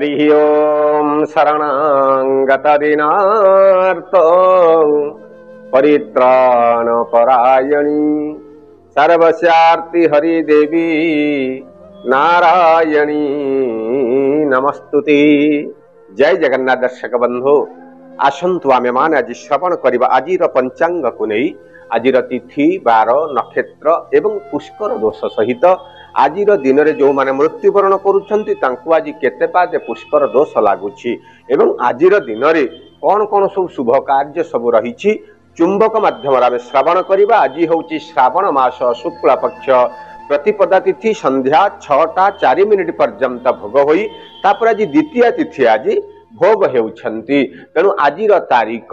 हरि ओम शरणागतदीनार्थ परित्राण परायणी सर्वस्यार्ति हरि देवी नारायणी नमस्तुते। जय जगन्नाथ दर्शक बंधु आसंतु आमे माने आज श्रवण करिबा आजिर पंचांग को नहीं आजिर तिथि बार नक्षत्र एवं पुष्कर दोष सहित आजिर दिन में जो माने मृत्युवरण करुछंती तांकु आज केते पादे पुष्कर दोष लागुछि एवं आजिर दिन में कौन कौन सब शुभ कार्य सब रही चुंबक माध्यम श्रवण करिबा। आज होउछि श्रावण मास शुक्ल पक्ष प्रतिपदा तिथि संध्या 6:04 पर्यंत भोग होई तापर आज द्वितीय तिथि आज भोग हेउछंती। तेणु आजिर तारीख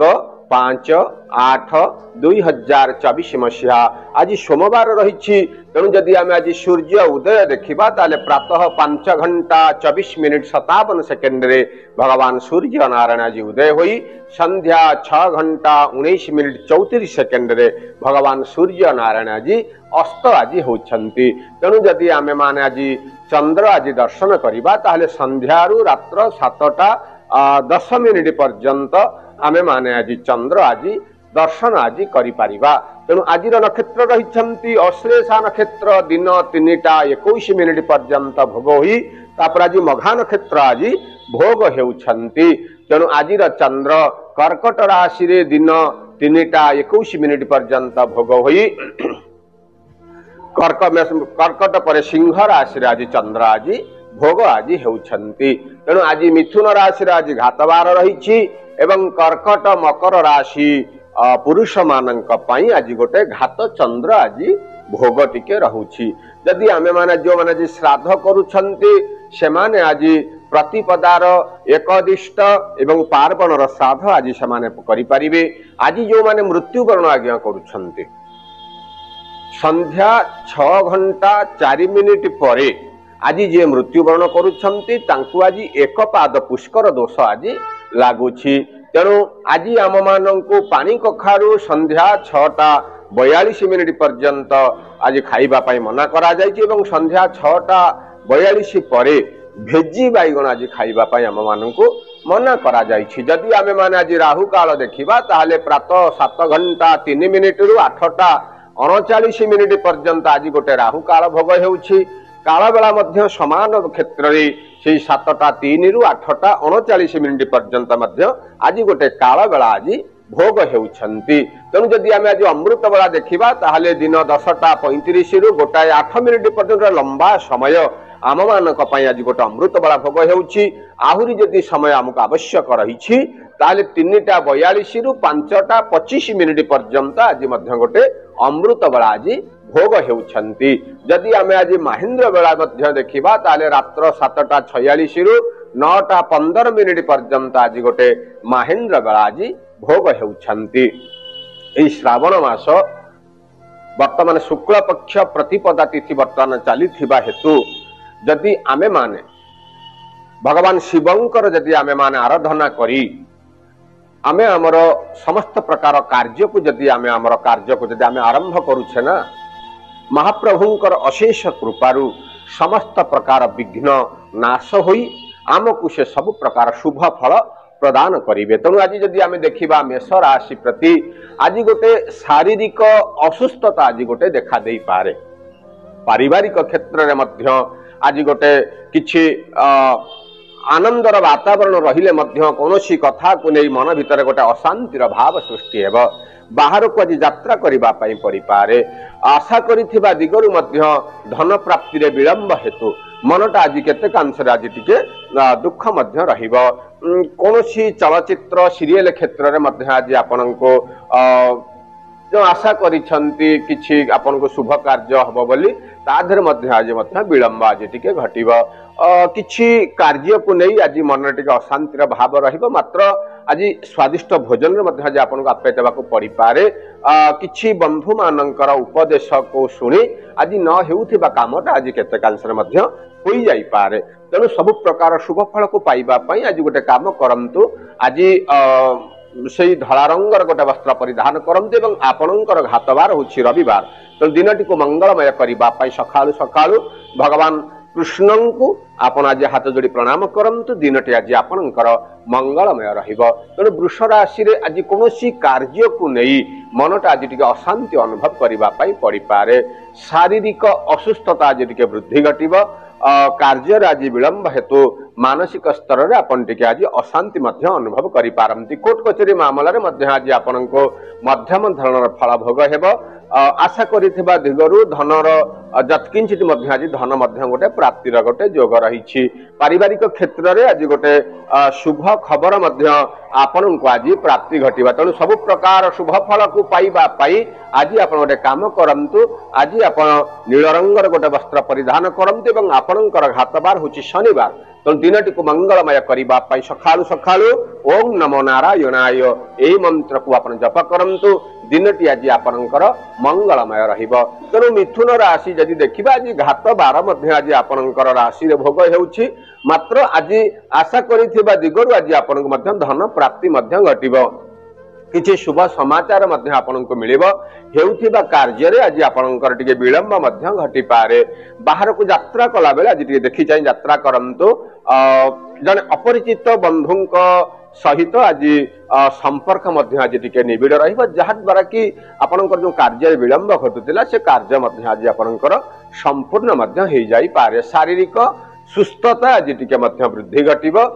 5/8/2024 मसीहा आज सोमवार रही। तेणु जदि आम आज सूर्य उदय देखा ताले प्रातः 5:24:57 भगवान सूर्य नारायण आज उदय होई संध्या 6:19:34 भगवान सूर्य नारायण आज अस्त आज होती। तेणु जदि आमे माने आज चंद्र आज दर्शन करिबा ताले संध्यारू रात्र 7:10 पर्यंत आमे माने आज चंद्र आज दर्शन आज करि परिबा। तेणु आज नक्षत्र रही अश्लेषा नक्षत्र दिन 3:21 पर्यंत भोग होई तापर आज मघा नक्षत्र आज भोग हेउछंती। तेणु आज चंद्र कर्कट राशि रे दिन 3:21 पर्यंत भोग होई कर्कट पर सिंह राशि रे आज चंद्र आज भोग आज हेउछंती। तेणु आज मिथुन राशि रे आज घातवार रही एवं कर्कट मकर राशि पुरुष मानक पई आज गोटे घात चंद्र आज भोग टिके रहुछि। जदि आमे माने जो माने जी श्राद्ध करूछंती से माने आज प्रतिपदार एकदिष्ट एवं पार्वणर श्राद्ध आज से माने करि परिबे। आज जो माने मृत्युवरण आज्ञा करूछंती संध्या 6:04 परे आज जे मृत्युवरण करूछंती तांकु आज एक पाद पुष्कर दोष आज लागुछि। तेणु आज आम मानू पानी कखारू संध्या 6:42 पर्यंत आज खाइबा पाई मना करा जायछि एवं संध्या 6:42 परे भेजी बैगण आज खाइबा पाई आम मानू मना करा जायछि। जदि आमे माने आज राहु काल देखिबा ताहाले प्रातः 7:03 रु 8:39 पर्यंत आज गोटे राहु काल भोग हेउछि। काल बेला मध्य समान क्षेत्र रे से 7:03 रु 8:39 पर्यंत मध्य आज गोटे काल बेला आज भोग हेउछंती। तेणु जदि आमे आज अमृत बेला देखिबा ताहाले दिन 10:35 रु 1:08 पर्यंत लंबा समय आम मानक पई आज गोटे अमृत बेला भोग हेउछि। आहुरी जदि समय आमको आवश्यक रही ताले 3:42 रु 5:25 पर्यंत आज मध्य गोटे अमृत बेला आज भोग हेउछंती। जदि आमे आज महेंद्र बेला मध्य देखिबा ताले रात्र 7:46 रु 9:15 पर्यंत आज गोटे महेंद्र बेला आज भोग हेउछंती। एई श्रावण मास वर्तमान शुक्ल पक्ष प्रतिपदा तिथि वर्तमान चली हेतु जदि आमे माने भगवान शिवंकर जदि आमे माने आराधना करी आमे हमर समस्त प्रकार कार्य को जदि आमे हमर कार्य को जदि आमे आरंभ करूछे ना महाप्रभुंकर अशेष कृपारू समस्त प्रकार विघ्न नाश होई आमको से सब प्रकार शुभ फल प्रदान करिवे। तेणु आज जदि आमे देखिबा मेष राशि प्रति आज गोटे शारीरिक असुस्थता आज गोटे देखा दे पारे। पारिवारिक क्षेत्र रे मध्य आज गोटे किछि आनंदर वातावरण रहिले मध्य कोनोसी कथा को नहीं मन भितर गोटे अशांतिर भाव सृष्टि हेब। बाहर को आज यात्रा करिबा पई परि पारे। आशा करिथिबा दिगरु मध्य धन प्राप्ति रे विलंब हेतु मनटा आज केते कांसरे आज टिके दुख मध्य रहिबो। कोनोसी चलचित्र सीरियल क्षेत्र रे मध्य आज आपनको जो आशा करिछंती किछि आपनको शुभ कार्य हबो बोली ताधर मध्य आज मध्य विलंब आज टिके घटिबो। किछि कार्य को नहीं आज मन टिके अशांतिर भाव रहिबो। मात्र आज स्वादिष्ट भोजन रे मध्य आज आपनको आपे देबाको परि पारे। किछि बंधु मानकर उपदेश को सुनी आज न हेउथिबा कामटा आज केते कांसरे मध्य होई जाई पारे। तेणु सब प्रकार शुभ फल को पाइबा पई आज गोटे काम करंतु। आज से धला रंगर गोटे वस्त्र परिधान करंतु एवं आपणकर घातवार होछि रविवार। तो दिनटी को मंगलमय करबा पई सखालु सखालु भगवान कृष्ण को आपण आज हाथ जोड़ी प्रणाम करंतु दिनटी आज आपणकर मंगलमय रहिबो। तेणु वृष राशि रे आज कौन कार्य को नहीं मनटा आज टिके अशांति अनुभव करबा पई पड़ी पारे। शारीरिक असुस्थता आज टिके वृद्धि घटिबो। कार्य आज विलंब हेतु मानसिक स्तर रे आपण टिके आज अशांति मध्य अनुभव करि पारंती। कोर्ट कचेरी मामला रे मध्य आज आपनको मध्यम धरणर फल भोग हेबो। आशा करिथिबा दिगरु धनर जत्किंचित मध्य आज धन मध्य गोटे प्राप्तिर गोटे योग रही। पारिवारिक क्षेत्र रे आज गोटे शुभ खबर मध्य आपन को आज प्राप्ति घटिबा। तेणु सब प्रकार शुभ फल को पाइबा पाई आज आपण गोटे काम करंतु। आज आपण नील रंगर गोटे वस्त्र परिधान करंतु एवं आपणकर घातबार होची शनिवार। तेणु दिनटी को मंगलमय करबा पई सखालु सखालु ओम नमो नारायणाय एई मंत्र को आपण जप करंतु। दिनटी आज आपणकर मंगलमय रहिबो। तेणु मिथुन राशि जदि देखिबा आज घात बार मध्य आज आपणकर राशि रे भोग हेउछि। मात्र आज आशा करिथिबा दिगरु आज आपणक मध्य धन प्राप्ति मध्य घटिबो। किछि शुभ समाचार मध्य आपनको मिलिबो। हेउथिबा कार्य रे आज आपणकर टिके विलंब मध्य घटि पारे। बाहर को यात्रा कला बेले आज टिके देखि चाहि यात्रा करंतु। जने अपरिचित बंधुंक सहित आज संपर्क मध्य आज टिके निबिड़ रहिबो। जहा द्वारा कि आपणकर जो कार्य विलंब घटुतिला से कार्य मध्य आज आपणकर संपूर्ण मध्य हे जाई पारे। शारीरिक सुस्थता आज टिके मध्य वृद्धि घटिबो।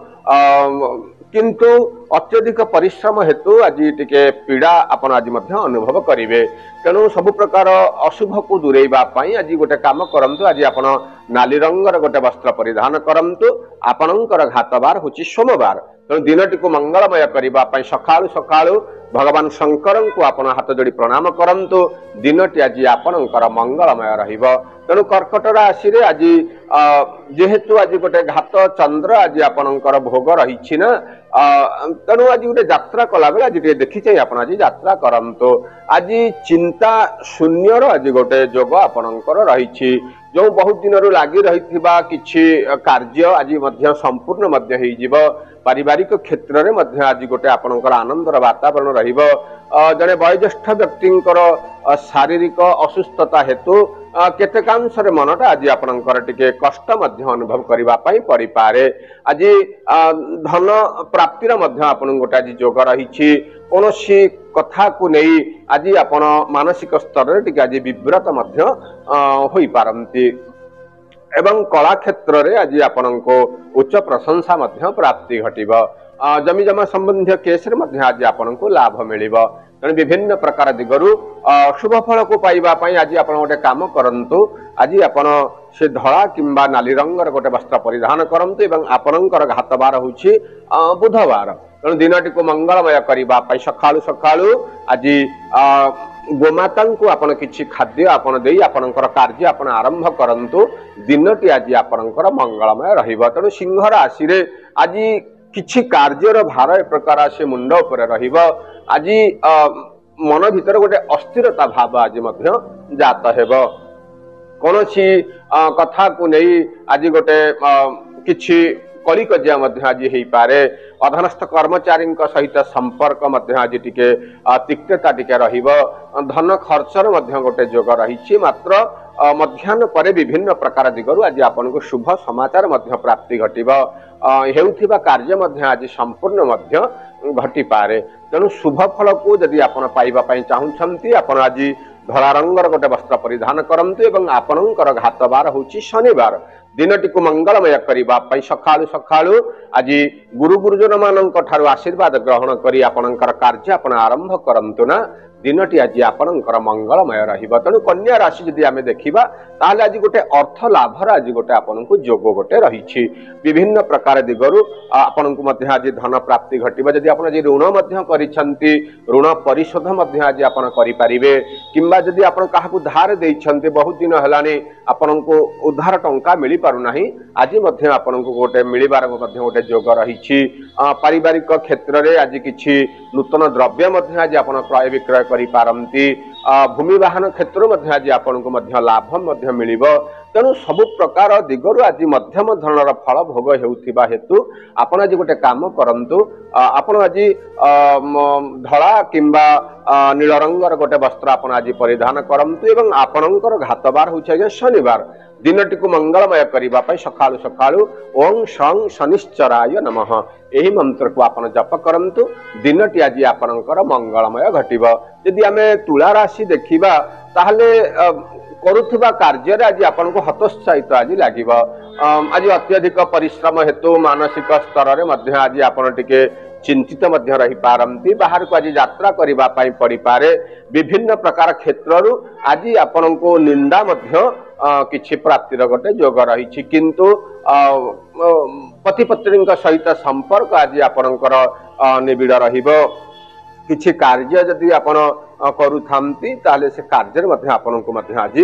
किंतु अत्यधिक परिश्रम हेतु आज टिके पीड़ा आपण आज मध्य अनुभव करिवे। तेणु सब प्रकार अशुभ को दूरेबा पई आज गोटे काम करंतु। आज आपण नाली रंगर गोटे वस्त्र परिधान करंतु। आपणकर घातबार होची सोमवार। तेणु दिनटी को मंगलमय करबा पई सखालु सखालु भगवान शंकर को आपण हाथ जोड़ी प्रणाम करंतु। दिनटी आज आपणकर मंगलमय रहिबो। तेणु कर्कट राशि रे आज जेहेतु आज गोटे घात चंद्र आज आपणकर भोग रही ना। तेणु आज गोटे यात्रा कला बेले आज देखी चाहिए आपण आज यात्रा करंतु। आज चिंता शून्यर आज गोटे योग आपणकर रही। जो बहुत दिन लगी रही किछि कार्य आज मध्य संपूर्ण मध्य हो जिवो। पारिवारिक क्षेत्र रे मध्य आज गोटे आपणकर आनंदर वातावरण रहिबो। जने वयोज्येष्ठ व्यक्तिंकर शारीरिक असुस्थता हेतु केतेकांश रे मनटा आज आपणकर टिके कष्ट मध्य अनुभव करबा पई पड़ी पारे। आज धन प्राप्तिर मध्य आपन गोटे आज योग रही। कोनोसी कथा को नहीं आज आपण मानसिक स्तर रे टिके आज विव्रत मध्य होई पारंती। एवं कला क्षेत्र रे आज आपनको उच्च प्रशंसा मध्य प्राप्ति घटिबो। जमी जमा संबंधी केस रे मध्य आज आपनको लाभ मिलिबो। तेणु विभिन्न प्रकार दिगरु शुभ फल को पाइबा पई आज आपण गोटे काम करंतु। आज आपण से धला किंबा नाली रंगर गोटे वस्त्र परिधान करंतु एवं आपणकर घातबार होछि बुधवार। तेणु दिनटी को मंगलमय करबा पई सखालु सखालु आज गोमाता को आपण किछि खाद्य आपण देई आपणकर कार्य आपण आरंभ करंतु। दिनटी आज आपणकर मंगलमय रहिबो। तेणु सिंह राशि रे आज किछि कार्यर भार ए प्रकार से मुंड ऊपर रहिबो। आज मन भीतर गोटे अस्थिरता भाव आज मध्य जात हेबो। कोनोसी कथा को नहीं आज गोटे किछि कली कजिया मध्य आज हेई पारे। अधनस्थ कर्मचारी सहित संपर्क मध्य आज टिके तिक्तता टिके रहिबो। धन खर्चर मध्य गोटे योग रही। मात्र मध्याह्न पर विभिन्न प्रकार दिगरु आज आपनको शुभ समाचार मध्य प्राप्ति घटिबो। हेउथिबा कार्य मध्य आज संपूर्ण मध्य घटी पारे। तेणु शुभ फल को यदि आपण पाइबा पई चाहुछंती आपण आज धला रंगर गोटे वस्त्र परिधान करंतु एवं आपणकर घातबार होची शनिवार। दिनटी को मंगलमय करबा पई सखालु सखालु आज गुरु गुरुजन मानक ठारु आशीर्वाद ग्रहण करी आपणकर कार्य आपण आरंभ करंतु ना। दिनटी आज आपणकर मंगलमय रहिबो। तेणु कन्या राशि जदि आमे देखिबा ताले आज गोटे अर्थ लाभर आज गोटे आपनको जोग गोटे रही। विभिन्न प्रकार दिगरु आपनको मध्य आज धन प्राप्ति घटिबा। जदि आपण आज ऋण मध्य करिसंती ऋण परिशोध मध्य आज आपण करि परिबे। किंबा जदि आपण काहाकू धार देइछंती बहुत दिन हलानी आपनको उधार टंका मिली पारु नाही आज मध्य आपनको गोटे मिलिबार मध्य गोटे जोग रही। पारिवारिक क्षेत्र रे आज किछि नूतन द्रव्य मध्य आज आपण क्रय विक्रय करि पारंती। भूमि वाहन क्षेत्र मध्य आज आपनको मध्य लाभ मध्य मिलिब तेणु सबु प्रकार दिगरु आज मध्यम धरणर फल भोग हेउथिबा हेतु आपण आज गोटे काम करंतु आपण आज धला किंबा नील रंगर गोटे वस्त्र आपण आज परिधान करंतु एवं आपणकर घातबार होछि आज शनिवार दिनटी को मंगलमय करिबा पई सकाळु सकाळु ओं शं शनिश्चराय नमः एही मंत्र को आपण जप करंतु दिनटी आज आपणकर मंगलमय घटिबो यदि आमे तुला राशि देखिबा ताहले करुथिबा कार्य आज आपनको हतोत्साहित आज लागिबो आज अत्यधिक परिश्रम हेतु मानसिक स्तर रे मध्य आज आपण टिके चिंतित मध्य रही पारंती बाहर को आज यात्रा करिबा पई पड़ी पारे विभिन्न प्रकार क्षेत्ररु आज आपनको निंदा मध्य किछि प्राप्तिर गोटे योग रही किंतु पति पत्नी सहित संपर्क आज आपणकर निबिड़ रहिबो किछि कार्य जदि आपण करूथांती ताले से कार्य मध्य आपनको मध्य आज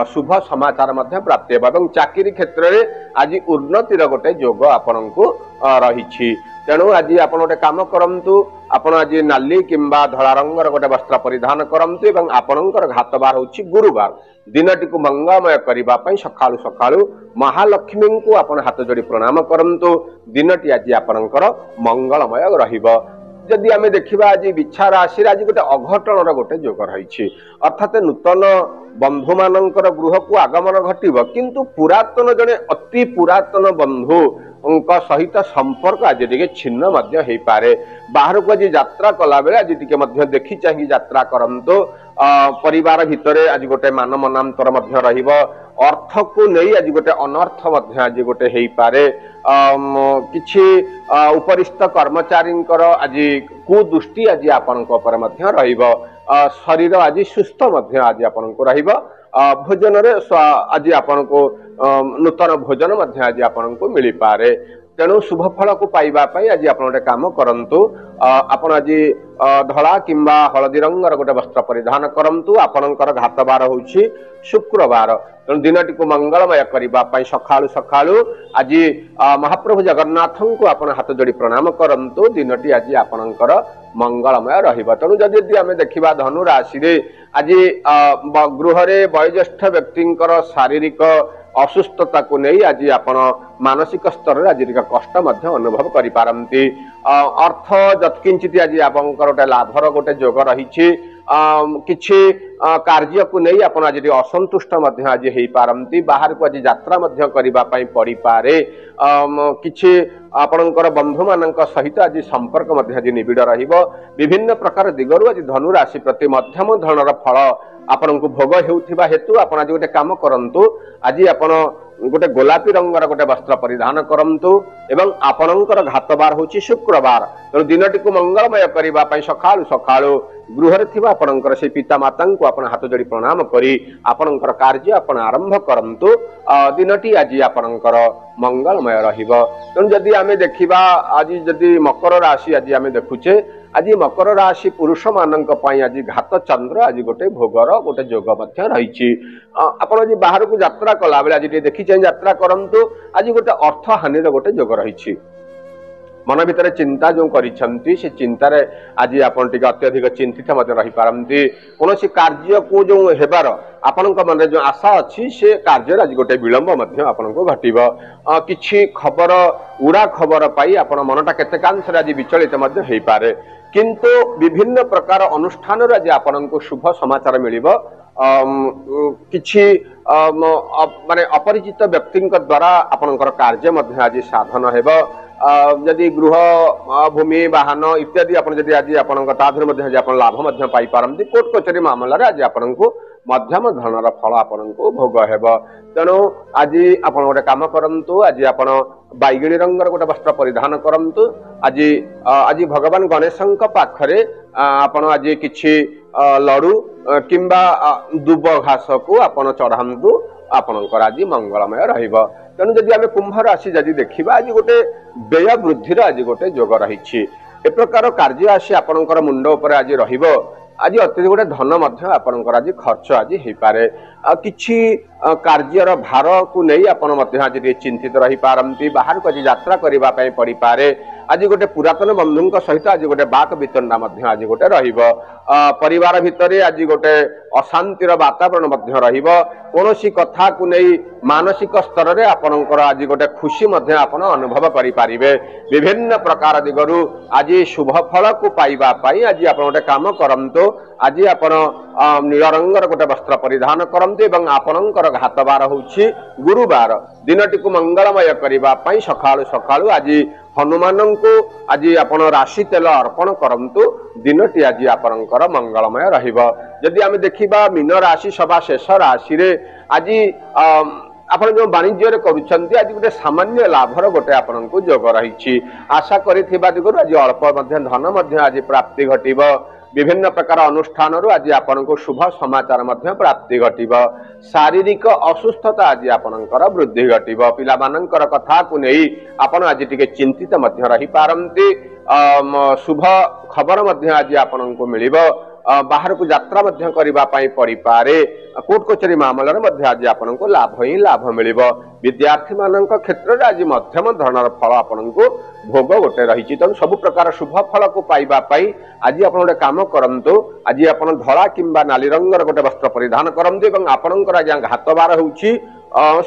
शुभ समाचार मध्य प्राप्त हेबा एवं चाकरी क्षेत्र रे आज उन्नतिर गोटे योग आपनको रही तेणु आज आपण गोटे काम करंतु आपण आज नाली किंबा धला रंगर गोटे वस्त्र परिधान करंतु एवं आपणकर घातबार होछि गुरुवार दिनटी को मंगलमय करिबा पई सकाळु सकाळु महालक्ष्मी को आपण हाथ जोड़ी प्रणाम करंतु दिनटी आज आपणकर मंगलमय रहिबो जदि आमे देखिबा आज बिछा राशि आज गोटे अघटनर गोटे योग रही अर्थात नूतन बंधु मानकर गृह को आगमन घटिबो किंतु पुरातन जने अति पुरातन बंधु सहित संपर्क आज टिके छिन्न मध्य हेई पारे बाहर को आज यात्रा कला बेले आज टिके मध्य देखि चाहि यात्रा करंतो परिवार भितरे आज गोटे मान मनांतर मध्य रहिबो अर्थ को नहीं आज गोटे अनर्थ मध्य आज गोटे हेई पारे किछि उपरिस्थ कर्मचारी आज कुदृष्टि आज आपनक ऊपर मध्य रहिबो शरीर आज सुस्थ मध्य आज आपनक रहिबो भोजन रे आज आपनको नूतन भोजन मध्य आज आपनको मिली पारे तेणु शुभ फल को पाइबा पाई आज आप गोटे काम करंतु आपण आज धला किंबा हलदी रंगर गोटे वस्त्र परिधान करंतु आपणकर घातबार होछि शुक्रवार तेणु दिनटी को मंगलमय करिबा पाई सकाळु सकाळु आज महाप्रभु जगन्नाथ को आपण हाथ जोड़ी प्रणाम करंतु दिनटी आज आपणकर मंगलमय रहिबा तेणु जदि आमे देखिबा धनु राशि रे आज गृह रे वयोज्येष्ठ व्यक्तिंकर शारीरिक असुस्थता को नहीं आज आपण मानसिक स्तर आज कष्ट मध्य अनुभव करि पारंती अर्थ जत्किंचित आज आपनकर गोटे लाभर गोटे योग रही किछि कार्य को नहीं आपण आज असंतुष्ट मध्य आज हेई पारंती बाहर को आज यात्रा मध्य करिबा पई पड़ी पारे किछि आपणकर बंधु मानक सहित आज संपर्क मध्य आज निबिड़ रहिबो विभिन्न प्रकार दिगरु आज धनु राशि प्रति मध्यम धरणर फल आपन को भोग हेउथिबा हेतु आपण आज गोटे काम करंतु आज आपण गोटे गोलापी रंगर गोटे वस्त्र परिधान करंतु एवं आपणकर घातबार होछि शुक्रवार तेणु दिनटी को मंगलमय करिबा पई सकाळु सकाळु गृह रे थिबा आपणकर से पिता माता को आपण हाथ जोड़ी प्रणाम करी आपणकर कार्य आपण आरंभ करंतु दिनटी आज आपणकर मंगलमय रहिबो तेणु जदि आमे देखिबा आज जदि मकर राशि आज आमे देखुचे आज मकर राशि पुरुष मानक पई आज घात चंद्र आज गोटे भोगर गोटे योग मध्य रही आपण आज बाहर को यात्रा कला बेले आज देखि चाहि यात्रा करंतु आज गोटे अर्थ हानि गोटे योग रही मन भीतर चिंता जो करिसंती से चिंतार आज आपण टिके अत्यधिक चिंतित मध्य रही पारंती कोनोसी कार्य को जो हेबार आपनक मन जो आशा अच्छी से कार्य आज गोटे विलंब मध्य आपनको घटिबो किछि खबर उड़ा खबर पाई आपण मनटा केतेकांश आज विचलित मध्य हेई पारे किंतु विभिन्न प्रकार अनुष्ठान आज आपनको शुभ समाचार मिलिबो किछि माने अपरिचित व्यक्ति द्वारा आपनकर कार्य मध्य आज साधन हेबो जदि गृह भूमि वाहन इत्यादि आपण जदि आज आपनकर ताधर मध्य आज आपण लाभ मध्य पाई पारंती कोर्ट कचेरी मामला रे आज आपनको मध्यम धरणर फल आपनको भोग हेबो तेणु आज आपण गोटे काम करंतु आज आपण बैगणी रंगर गोटे वस्त्र परिधान करंतु आज आज भगवान गणेशंक पाखरे आपण आज किछि लडू किंबा दुब घास को आपण चढ़ांतु आपणकर आज मंगलमय रहिबो तेणु जदि आमे कुंभ राशि जदि देखिबा आज गोटे व्यय वृद्धिर आज गोटे योग रही ए प्रकार कार्य आसी आपणकर मुंड उपर आज रहिबो आज अत्यधिक गोटे धन मध्य आपणकर आज खर्च आज हेई पारे किछि କାର୍ଯ୍ୟର ଭାରକୁ ନେଇ ଆପଣ ମଧ୍ୟ ଆଜି ଟିକେ ଚିନ୍ତିତ ରହିପାରନ୍ତି ବାହାରକୁ ଆଜି ଯାତ୍ରା କରିବା ପାଇଁ ପଡ଼ିପାରେ ଆଜି ଗୋଟେ ପୁରାତନ ବନ୍ଧୁଙ୍କ ସହିତ ଆଜି ଗୋଟେ ବାକ ବିତଣ୍ଡା ମଧ୍ୟ ଆଜି ଗୋଟେ ରହିବ ପରିବାର ଭିତରେ ଆଜି ଗୋଟେ ଅଶାନ୍ତିର ବାତାବରଣ ମଧ୍ୟ ରହିବ କୌଣସି କଥାକୁ ନେଇ ମାନସିକ ସ୍ତରରେ ଆପଣଙ୍କର ଆଜି ଗୋଟେ ଖୁସି ମଧ୍ୟ ଆପଣ ଅନୁଭବ କରିପାରିବେ ବିଭିନ୍ନ ପ୍ରକାର ଦିଗରୁ ଆଜି ଶୁଭ ଫଳକୁ ପାଇବା ପାଇଁ ଆଜି ଆପଣ ଗୋଟେ କାମ କରନ୍ତୁ ଆଜି ଆପଣ ନୀଳ ରଙ୍ଗର ଗୋଟେ ବସ୍ତ୍ର ପରିଧାନ କରନ୍ତୁ ଏବଂ ଆପଣଙ୍କର ଘାତବାର ହେଉଛି ଗୁରୁବାର ଦିନଟିକୁ ମଙ୍ଗଳମୟ କରିବା ପାଇଁ ସକାଳୁ ସକାଳୁ ଆଜି ହନୁମାନଙ୍କୁ ଆଜି ଆପଣ ରାଶି ତେଲ ଅର୍ପଣ କରନ୍ତୁ ଦିନଟି ଆଜି ଆପଣଙ୍କର ମଙ୍ଗଳମୟ ରହିବ ଯଦି ଆମେ ଦେଖିବା ମୀନ ରାଶି ସଭା ଶେଷ ରାଶିରେ ଆଜି ଆପଣ ଯେଉଁ ବାଣିଜ୍ୟରେ କରୁଛନ୍ତି ଆଜି ଗୋଟେ ସାମାନ୍ୟ ଲାଭର ଗୋଟେ ଆପଣଙ୍କୁ ଯୋଗ ରହିଛି ଆଶା କରିଥିବା ଦିଗରୁ ଆଜି ଅଳ୍ପ ମଧ୍ୟ ଧନ ମଧ୍ୟ ଆଜି ପ୍ରାପ୍ତି ଘଟିବ ବିଭିନ୍ନ ପ୍ରକାର ଅନୁଷ୍ଠାନରୁ ଆଜି ଆପଣଙ୍କୁ ଶୁଭ ସମାଚାର ମଧ୍ୟ ପ୍ରାପ୍ତି ଘଟିବ ଶାରୀରିକ ଅସୁସ୍ଥତା ଆଜି ଆପଣଙ୍କର ବୃଦ୍ଧି ଘଟିବ ପିଲାମାନଙ୍କର କଥାକୁ ନେଇ ଆପଣ ଆଜି ଟିକେ ଚିନ୍ତିତ ମଧ୍ୟ ରହିପାରନ୍ତି ଶୁଭ ଖବର ମଧ୍ୟ ଆଜି ଆପଣଙ୍କୁ ମିଳିବ ବାହାରକୁ ଯାତ୍ରା ମଧ୍ୟ କରିବା ପାଇଁ ପଡ଼ିପାରେ କୋର୍ଟ କଚେରୀ ମାମଲାରେ ମଧ୍ୟ ଆଜି ଆପଣଙ୍କୁ ଲାଭ ହିଁ ଲାଭ ମିଳିବ ବିଦ୍ୟାର୍ଥୀମାନଙ୍କ କ୍ଷେତ୍ରରେ ଆଜି ମଧ୍ୟମ ଧରଣର ଫଳ ଆପଣଙ୍କୁ ଭୋଗ ଗୋଟେ ରହିଛି ତେଣୁ ସବୁ ପ୍ରକାର ଶୁଭ ଫଳକୁ ପାଇବା ପାଇଁ ଆଜି ଆପଣ ଗୋଟେ କାମ କରନ୍ତୁ ଆଜି ଆପଣ ଧଳା କିମ୍ବା ନାଲି ରଙ୍ଗର ଗୋଟେ ବସ୍ତ୍ର ପରିଧାନ କରନ୍ତୁ ଏବଂ ଆପଣଙ୍କର ଆଜି ଘାତବାର ହେଉଛି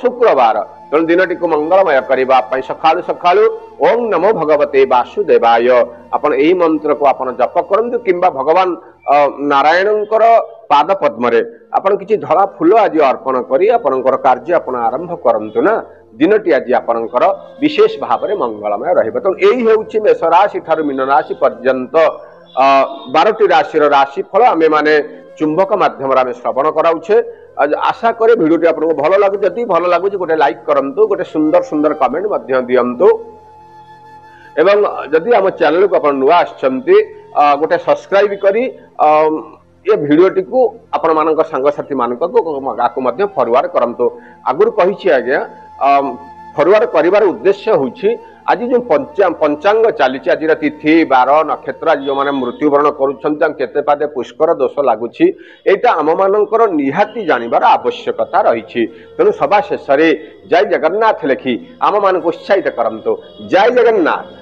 ଶୁକ୍ରବାର ତେଣୁ ଦିନଟିକୁ ମଙ୍ଗଳମୟ କରିବା ପାଇଁ ସକାଳୁ ସକାଳୁ ଓಂ ନମୋ ଭଗବତେ ବାସୁଦେବାୟ ଆପଣ ଏହି ମନ୍ତ୍ରକୁ ଆପଣ ଜପ କରନ୍ତୁ କିମ୍ବା ଭଗବାନ ନାରାୟଣଙ୍କର ପାଦ ପଦ୍ମରେ ଆପଣ କିଛି ଧଳା ଫୁଲ ଆଜି ଅର୍ପଣ କରି ଆପଣଙ୍କର କାର୍ଯ୍ୟ ଆପଣ ଆରମ୍ଭ କରନ୍ତୁ ନା ଦିନଟି ଆଜି ଆପଣଙ୍କର ବିଶେଷ ଭାବରେ ମଙ୍ଗଳମୟ ରହିବ ତେଣୁ ଏହି ହେଉଛି ମେଷ ରାଶି ଠାରୁ ମୀନ ରାଶି ପର୍ଯ୍ୟନ୍ତ 12ଟି ରାଶିର ରାଶିଫଳ ଆମେ ମାନେ ଚୁମ୍ବକ ମାଧ୍ୟମରେ ଆମେ ଶ୍ରବଣ କରାଉଛେ आशा करे भिडियोटी आपको भल लगुच जदि भल लगुच गोटे लाइक करंतु गोटे सुंदर सुंदर कमेंट मध्य दियंतु एवं जदि आम चैनल को आप नुआ आछंती गोटे सब्सक्राइब करी ये भिडियोटी को आपण मान सांगसाथी मानक मध्य फॉरवर्ड करंतु आगुर कही आज्ञा फॉरवर्ड करिवार उद्देश्य होछि आज जो पंचांग चली आज तिथि बार नक्षत्र आज जो मैंने मृत्युवरण करते पुष्कर दोष लगुच यहाँ आम मानकर निहाती जानवर आवश्यकता रही तेणु सभा शेष जय जगन्नाथ लिखि आम मान उत्साहित करंतु जय जगन्नाथ।